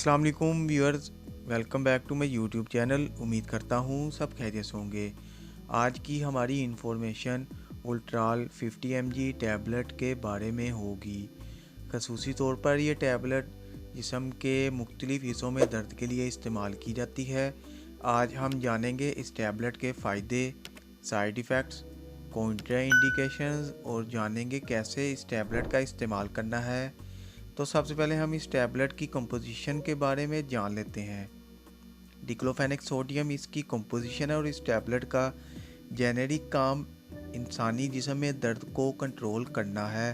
अस्सलाम वालेकुम viewers, welcome back to my YouTube channel. उम्मीद करता हूँ सब खैरियत से होंगे। आज की हमारी इंफॉर्मेशन उल्ट्राल 50 mg टैबलेट के बारे में होगी। खसूसी तौर पर यह टैबलेट जिस्म के मुख्तलिफ हिस्सों में दर्द के लिए इस्तेमाल की जाती है। आज हम जानेंगे इस टैबलेट के फ़ायदे, साइड इफ़ेक्ट्स, कॉन्ट्रा इंडिकेशंस और जानेंगे कैसे इस टैबलेट का इस्तेमाल करना है। तो सबसे पहले हम इस टैबलेट की कंपोजिशन के बारे में जान लेते हैं। डिक्लोफेनेक सोडियम इसकी कंपोजिशन है और इस टैबलेट का जेनेरिक काम इंसानी जिस्म में दर्द को कंट्रोल करना है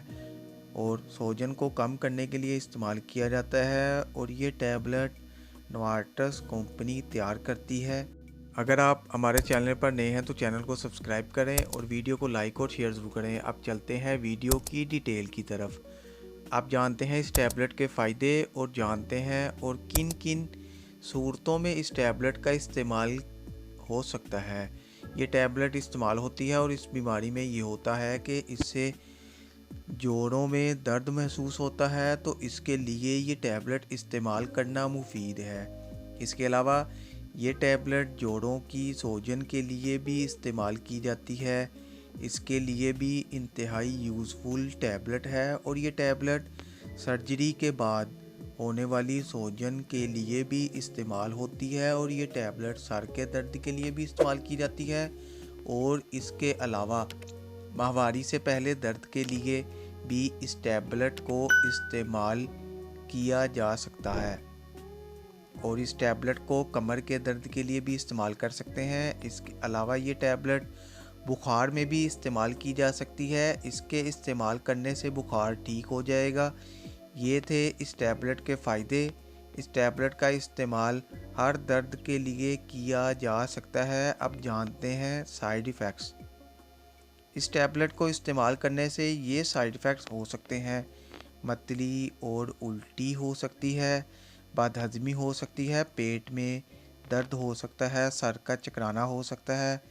और सोजन को कम करने के लिए इस्तेमाल किया जाता है और ये टैबलेट नोवार्टस कंपनी तैयार करती है। अगर आप हमारे चैनल पर नए हैं तो चैनल को सब्सक्राइब करें और वीडियो को लाइक और शेयर ज़रूर करें। अब चलते हैं वीडियो की डिटेल की तरफ। आप जानते हैं इस टैबलेट के फ़ायदे और जानते हैं और किन किन सूरतों में इस टैबलेट का इस्तेमाल हो सकता है। ये टैबलेट इस्तेमाल होती है और इस बीमारी में ये होता है कि इससे जोड़ों में दर्द महसूस होता है, तो इसके लिए ये टैबलेट इस्तेमाल करना मुफीद है। इसके अलावा ये टैबलेट जोड़ों की सूजन के लिए भी इस्तेमाल की जाती है। इसके लिए भी इंतहाई यूज़फुल टैबलेट है और ये टैबलेट सर्जरी के बाद होने वाली सूजन के लिए भी इस्तेमाल होती है और ये टैबलेट सर के दर्द के लिए भी इस्तेमाल की जाती है और इसके अलावा माहवारी से पहले दर्द के लिए भी इस टैबलेट को इस्तेमाल किया जा सकता है और इस टैबलेट को कमर के दर्द के लिए भी इस्तेमाल कर सकते हैं। इसके अलावा ये टैबलेट बुखार में भी इस्तेमाल की जा सकती है। इसके इस्तेमाल करने से बुखार ठीक हो जाएगा। ये थे इस टैबलेट के फ़ायदे। इस टैबलेट का इस्तेमाल हर दर्द के लिए किया जा सकता है। अब जानते हैं साइड इफ़ेक्ट्स। इस टैबलेट को इस्तेमाल करने से ये साइड इफ़ेक्ट्स हो सकते हैं: मतली और उल्टी हो सकती है, बदहज़मी हो सकती है, पेट में दर्द हो सकता है, सर का चकराना हो सकता है,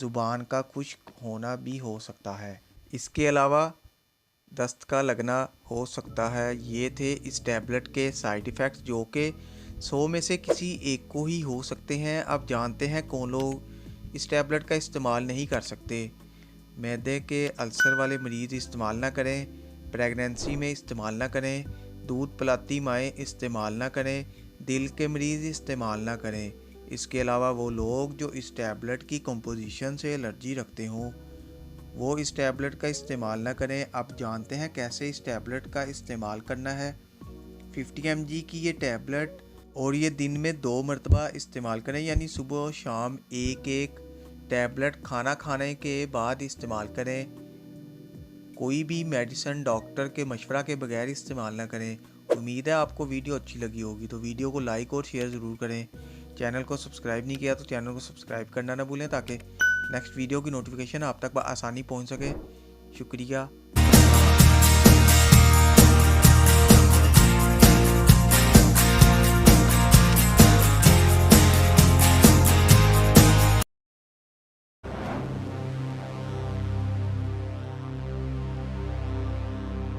ज़ुबान का खुश्क होना भी हो सकता है। इसके अलावा दस्त का लगना हो सकता है। ये थे इस टैबलेट के साइड इफ़ेक्ट्स जो कि 100 में से किसी एक को ही हो सकते हैं। अब जानते हैं कौन लोग इस टैबलेट का इस्तेमाल नहीं कर सकते। मैदे के अल्सर वाले मरीज़ इस्तेमाल ना करें, प्रेगनेंसी में इस्तेमाल ना करें, दूध पिलाती माएँ इस्तेमाल ना करें, दिल के मरीज़ इस्तेमाल ना करें। इसके अलावा वो लोग जो इस टैबलेट की कंपोजिशन से एलर्जी रखते हों वो इस टैबलेट का इस्तेमाल ना करें। अब जानते हैं कैसे इस टैबलेट का इस्तेमाल करना है। 50 mg की ये टैबलेट और ये दिन में 2 मरतबा इस्तेमाल करें, यानी सुबह और शाम एक एक टैबलेट खाना खाने के बाद इस्तेमाल करें। कोई भी मेडिसिन डॉक्टर के मशवरा के बगैर इस्तेमाल ना करें। उम्मीद है आपको वीडियो अच्छी लगी होगी, तो वीडियो को लाइक और शेयर ज़रूर करें। चैनल को सब्सक्राइब नहीं किया तो चैनल को सब्सक्राइब करना ना भूलें ताकि नेक्स्ट वीडियो की नोटिफिकेशन आप तक आसानी पहुंच सके। शुक्रिया।